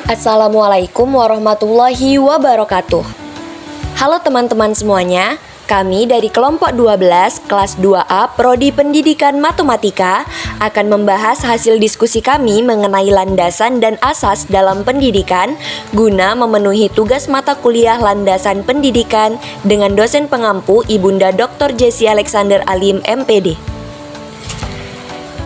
Assalamualaikum warahmatullahi wabarakatuh. Halo teman-teman semuanya, kami dari kelompok 12 kelas 2A Prodi Pendidikan Matematika akan membahas hasil diskusi kami mengenai landasan dan asas dalam pendidikan guna memenuhi tugas mata kuliah landasan pendidikan dengan dosen pengampu Ibunda Dr. Jessie Alexander Alim MPD.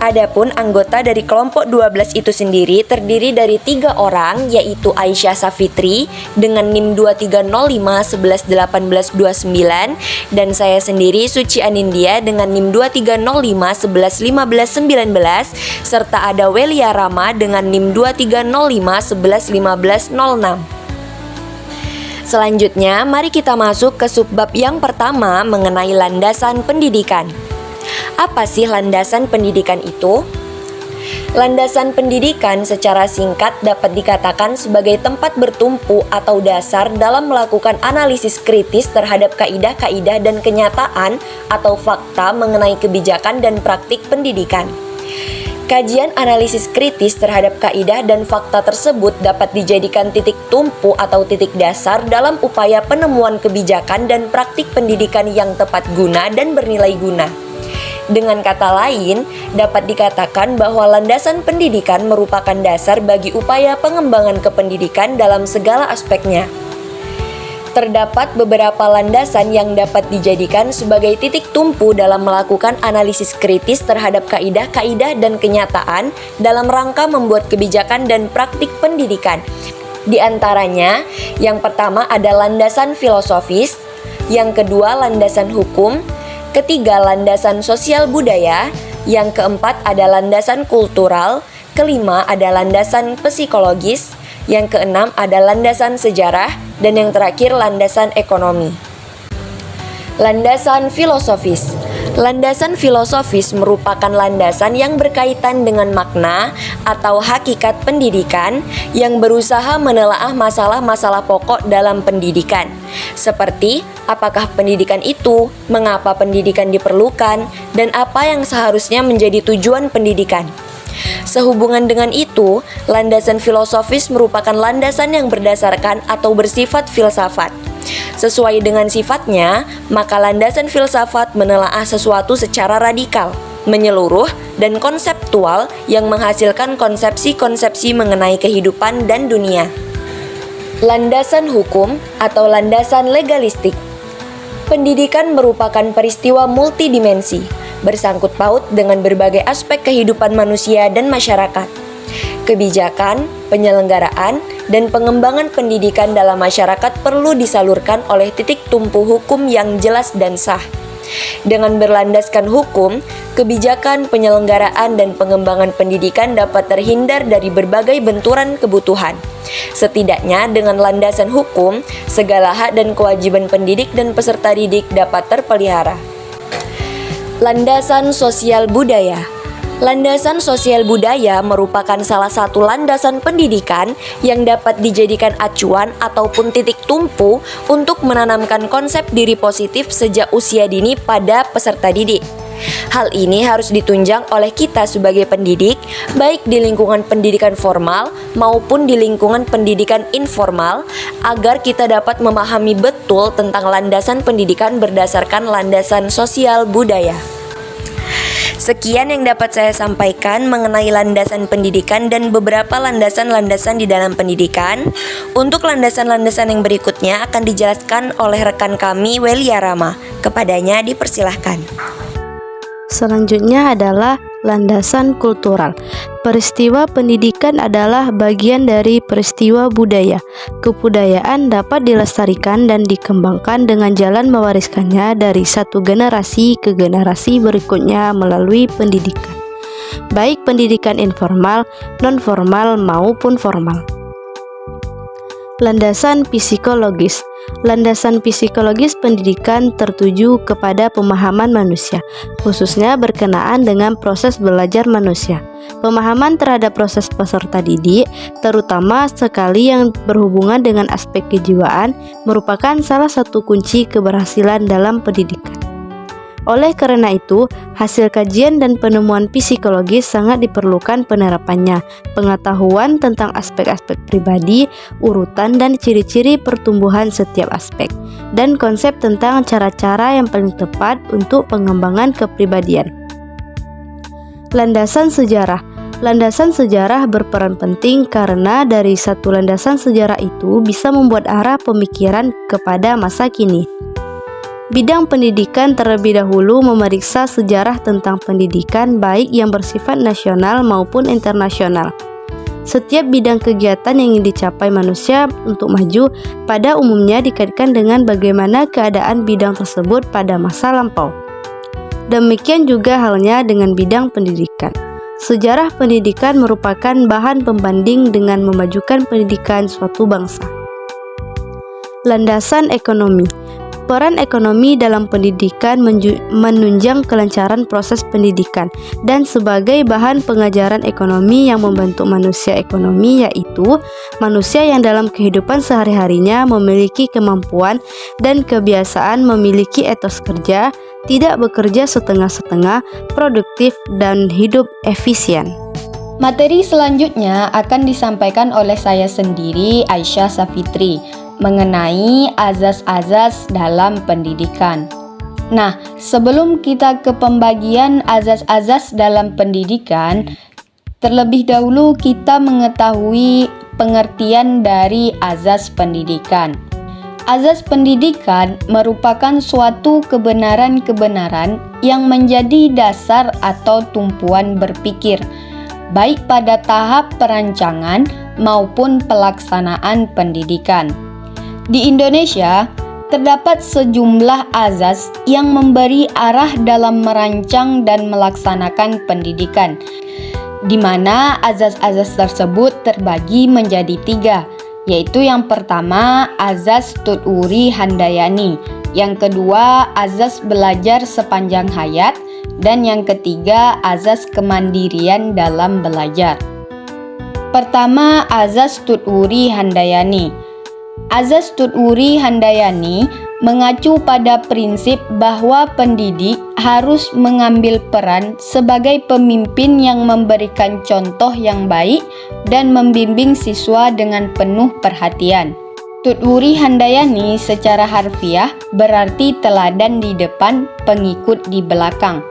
Adapun anggota dari kelompok 12 itu sendiri terdiri dari 3 orang, yaitu Aisyah Safitri dengan NIM 2305111829 dan saya sendiri Suci Anindya dengan NIM 2305111519 serta ada Welia Rama dengan NIM 2305111506. Selanjutnya, mari kita masuk ke subbab yang pertama mengenai landasan pendidikan. Apa sih landasan pendidikan itu? Landasan pendidikan secara singkat dapat dikatakan sebagai tempat bertumpu atau dasar dalam melakukan analisis kritis terhadap kaidah-kaidah dan kenyataan atau fakta mengenai kebijakan dan praktik pendidikan. Kajian analisis kritis terhadap kaidah dan fakta tersebut dapat dijadikan titik tumpu atau titik dasar dalam upaya penemuan kebijakan dan praktik pendidikan yang tepat guna dan bernilai guna. Dengan kata lain, dapat dikatakan bahwa landasan pendidikan merupakan dasar bagi upaya pengembangan kependidikan dalam segala aspeknya. Terdapat beberapa landasan yang dapat dijadikan sebagai titik tumpu dalam melakukan analisis kritis terhadap kaidah-kaidah dan kenyataan dalam rangka membuat kebijakan dan praktik pendidikan. Di antaranya, yang pertama ada landasan filosofis, yang kedua landasan hukum, ketiga landasan sosial budaya, yang keempat ada landasan kultural, kelima ada landasan psikologis, yang keenam ada landasan sejarah, dan yang terakhir landasan ekonomi. Landasan filosofis. Landasan filosofis merupakan landasan yang berkaitan dengan makna atau hakikat pendidikan yang berusaha menelaah masalah-masalah pokok dalam pendidikan, seperti apakah pendidikan itu, mengapa pendidikan diperlukan, dan apa yang seharusnya menjadi tujuan pendidikan. Sehubungan dengan itu, landasan filosofis merupakan landasan yang berdasarkan atau bersifat filsafat. Sesuai dengan sifatnya, maka landasan filsafat menelaah sesuatu secara radikal, menyeluruh, dan konseptual yang menghasilkan konsepsi-konsepsi mengenai kehidupan dan dunia. Landasan hukum atau landasan legalistik. Pendidikan merupakan peristiwa multidimensi, bersangkut paut dengan berbagai aspek kehidupan manusia dan masyarakat. Kebijakan, penyelenggaraan, dan pengembangan pendidikan dalam masyarakat perlu disalurkan oleh titik tumpu hukum yang jelas dan sah. Dengan berlandaskan hukum, kebijakan, penyelenggaraan, dan pengembangan pendidikan dapat terhindar dari berbagai benturan kebutuhan. Setidaknya dengan landasan hukum, segala hak dan kewajiban pendidik dan peserta didik dapat terpelihara. Landasan sosial budaya. Landasan sosial budaya merupakan salah satu landasan pendidikan yang dapat dijadikan acuan ataupun titik tumpu untuk menanamkan konsep diri positif sejak usia dini pada peserta didik. Hal ini harus ditunjang oleh kita sebagai pendidik, baik di lingkungan pendidikan formal maupun di lingkungan pendidikan informal, agar kita dapat memahami betul tentang landasan pendidikan berdasarkan landasan sosial budaya. Sekian yang dapat saya sampaikan mengenai landasan pendidikan dan beberapa landasan-landasan di dalam pendidikan. Untuk landasan-landasan yang berikutnya akan dijelaskan oleh rekan kami Welia Rama. Kepadanya dipersilahkan. Selanjutnya adalah landasan kultural. Peristiwa pendidikan adalah bagian dari peristiwa budaya. Kebudayaan dapat dilestarikan dan dikembangkan dengan jalan mewariskannya dari satu generasi ke generasi berikutnya melalui pendidikan, baik pendidikan informal, non-formal maupun formal. Landasan psikologis. Landasan psikologis pendidikan tertuju kepada pemahaman manusia, khususnya berkenaan dengan proses belajar manusia. Pemahaman terhadap proses peserta didik, terutama sekali yang berhubungan dengan aspek kejiwaan, merupakan salah satu kunci keberhasilan dalam pendidikan. Oleh karena itu, hasil kajian dan penemuan psikologis sangat diperlukan penerapannya. Pengetahuan tentang aspek-aspek pribadi, urutan dan ciri-ciri pertumbuhan setiap aspek, dan konsep tentang cara-cara yang paling tepat untuk pengembangan kepribadian. Landasan sejarah. Landasan sejarah berperan penting karena dari satu landasan sejarah itu bisa membuat arah pemikiran kepada masa kini. Bidang pendidikan terlebih dahulu memeriksa sejarah tentang pendidikan baik yang bersifat nasional maupun internasional. Setiap bidang kegiatan yang ingin dicapai manusia untuk maju pada umumnya dikaitkan dengan bagaimana keadaan bidang tersebut pada masa lampau. Demikian juga halnya dengan bidang pendidikan. Sejarah pendidikan merupakan bahan pembanding dengan memajukan pendidikan suatu bangsa. Landasan ekonomi. Peran ekonomi dalam pendidikan menunjang kelancaran proses pendidikan, dan sebagai bahan pengajaran ekonomi yang membentuk manusia ekonomi, yaitu manusia yang dalam kehidupan sehari-harinya memiliki kemampuan dan kebiasaan memiliki etos kerja, tidak bekerja setengah-setengah, produktif, dan hidup efisien. Materi selanjutnya akan disampaikan oleh saya sendiri, Aisyah Safitri, mengenai azas-azas dalam pendidikan. Nah, sebelum kita ke pembagian azas-azas dalam pendidikan, terlebih dahulu kita mengetahui pengertian dari azas pendidikan. Azas pendidikan merupakan suatu kebenaran-kebenaran yang menjadi dasar atau tumpuan berpikir, baik pada tahap perancangan maupun pelaksanaan pendidikan. Di Indonesia, terdapat sejumlah azas yang memberi arah dalam merancang dan melaksanakan pendidikan, di mana azas-azas tersebut terbagi menjadi 3, yaitu yang pertama azas Tut Wuri Handayani, yang kedua azas belajar sepanjang hayat, dan yang ketiga azas kemandirian dalam belajar. Pertama, azas Tut Wuri Handayani. Azas Tut Wuri Handayani mengacu pada prinsip bahwa pendidik harus mengambil peran sebagai pemimpin yang memberikan contoh yang baik dan membimbing siswa dengan penuh perhatian. Tut Wuri Handayani secara harfiah berarti teladan di depan, pengikut di belakang.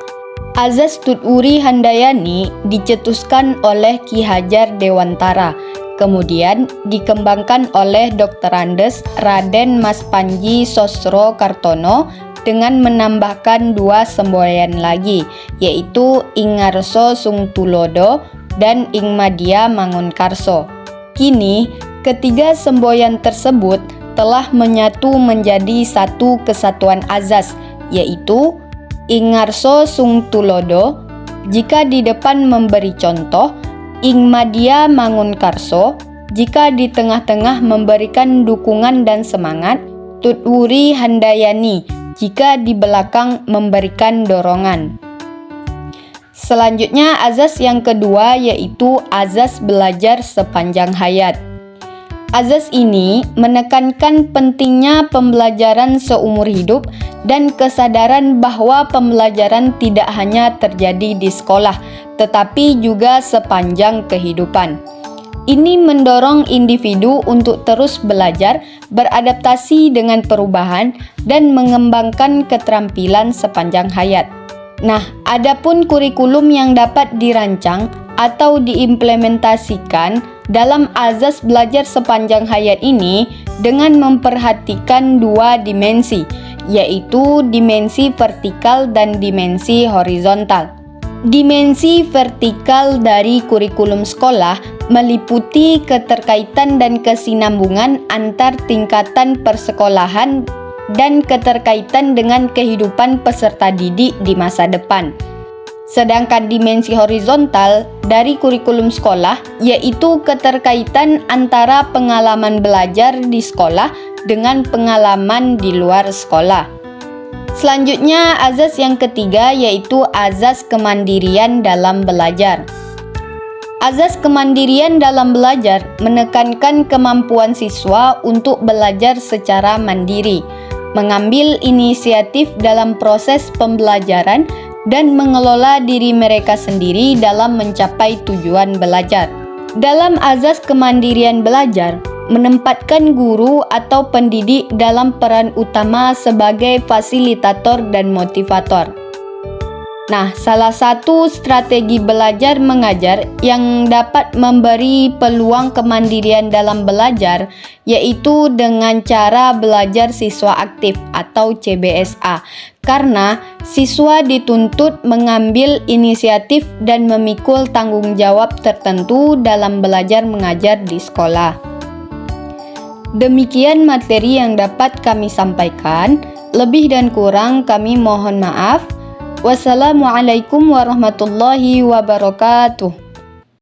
Azas Tut Wuri Handayani dicetuskan oleh Ki Hajar Dewantara, kemudian dikembangkan oleh Dr. Andes Raden Mas Panji Sosro Kartono dengan menambahkan 2 semboyan lagi, yaitu Ing Ngarso Sung Tulodo dan Ing Madya Mangunkarso. Kini, ketiga semboyan tersebut telah menyatu menjadi satu kesatuan azas, yaitu Ing Ngarso Sung Tulodo jika di depan memberi contoh, Ing Madya Mangunkarso jika di tengah-tengah memberikan dukungan dan semangat, Tut Wuri Handayani jika di belakang memberikan dorongan. Selanjutnya azas yang kedua yaitu azas belajar sepanjang hayat. Azas ini menekankan pentingnya pembelajaran seumur hidup dan kesadaran bahwa pembelajaran tidak hanya terjadi di sekolah, tetapi juga sepanjang kehidupan. Ini mendorong individu untuk terus belajar, beradaptasi dengan perubahan, dan mengembangkan keterampilan sepanjang hayat. Nah, adapun kurikulum yang dapat dirancang atau diimplementasikan dalam azas belajar sepanjang hayat ini dengan memperhatikan 2 dimensi, yaitu dimensi vertikal dan dimensi horizontal. Dimensi vertikal dari kurikulum sekolah meliputi keterkaitan dan kesinambungan antar tingkatan persekolahan dan keterkaitan dengan kehidupan peserta didik di masa depan. Sedangkan dimensi horizontal dari kurikulum sekolah yaitu keterkaitan antara pengalaman belajar di sekolah dengan pengalaman di luar sekolah. Selanjutnya, azas yang ketiga yaitu azas kemandirian dalam belajar. Azas kemandirian dalam belajar menekankan kemampuan siswa untuk belajar secara mandiri. mengambil inisiatif dalam proses pembelajaran, dan mengelola diri mereka sendiri dalam mencapai tujuan belajar. Dalam azas kemandirian belajar, menempatkan guru atau pendidik dalam peran utama sebagai fasilitator dan motivator. Nah, salah satu strategi belajar mengajar yang dapat memberi peluang kemandirian dalam belajar yaitu dengan cara belajar siswa aktif atau CBSA, karena siswa dituntut mengambil inisiatif dan memikul tanggung jawab tertentu dalam belajar mengajar di sekolah. Demikian materi yang dapat kami sampaikan. Lebih dan kurang kami mohon maaf. Wassalamualaikum warahmatullahi wabarakatuh.